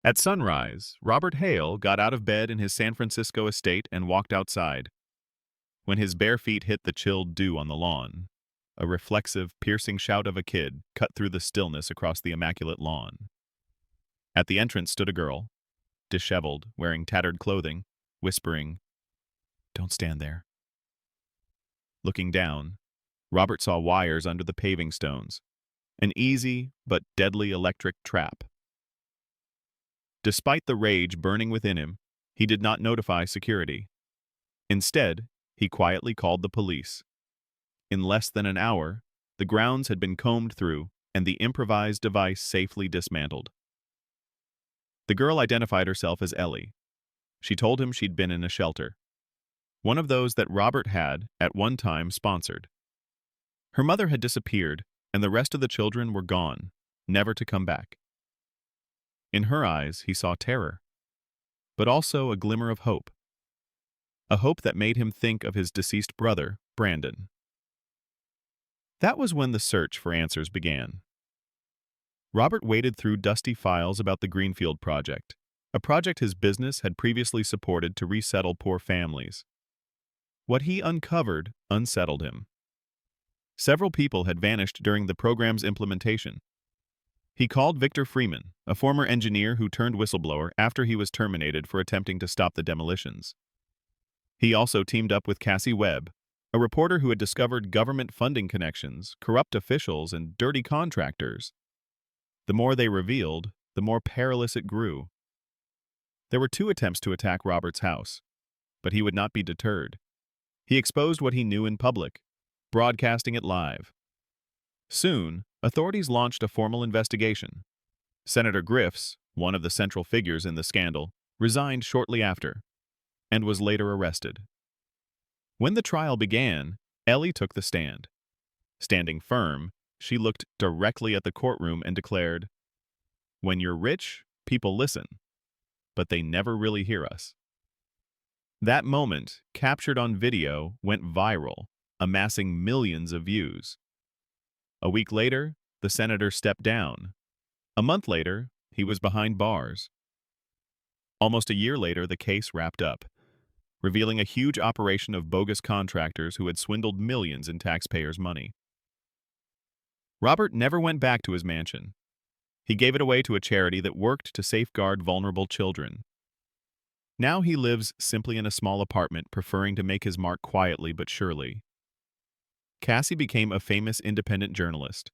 At sunrise, Robert Hale got out of bed in his San Francisco estate and walked outside. When his bare feet hit the chilled dew on the lawn, a reflexive, piercing shout of a kid cut through the stillness across the immaculate lawn. At the entrance stood a girl, disheveled, wearing tattered clothing, whispering, "Don't stand there." Looking down, Robert saw wires under the paving stones, an easy but deadly electric trap. Despite the rage burning within him, he did not notify security. Instead, he quietly called the police. In less than an hour, the grounds had been combed through and the improvised device safely dismantled. The girl identified herself as Ellie. She told him she'd been in a shelter, one of those that Robert had, at one time, sponsored. Her mother had disappeared, and the rest of the children were gone, never to come back. In her eyes, he saw terror, but also a glimmer of hope. A hope that made him think of his deceased brother, Brandon. That was when the search for answers began. Robert waded through dusty files about the Greenfield Project, a project his business had previously supported to resettle poor families. What he uncovered unsettled him. Several people had vanished during the program's implementation. He called Victor Freeman, a former engineer who turned whistleblower after he was terminated for attempting to stop the demolitions. He also teamed up with Cassie Webb, a reporter who had discovered government funding connections, corrupt officials, and dirty contractors. The more they revealed, the more perilous it grew. There were 2 attempts to attack Robert's house, but he would not be deterred. He exposed what he knew in public, broadcasting it live. Soon, authorities launched a formal investigation. Senator Griffiths, one of the central figures in the scandal, resigned shortly after, and was later arrested. When the trial began, Ellie took the stand. Standing firm, she looked directly at the courtroom and declared, "When you're rich, people listen, but they never really hear us." That moment, captured on video, went viral, amassing millions of views. A week later, the senator stepped down. A month later, he was behind bars. Almost a year later, the case wrapped up, revealing a huge operation of bogus contractors who had swindled millions in taxpayers' money. Robert never went back to his mansion. He gave it away to a charity that worked to safeguard vulnerable children. Now he lives simply in a small apartment, preferring to make his mark quietly but surely. Cassie became a famous independent journalist,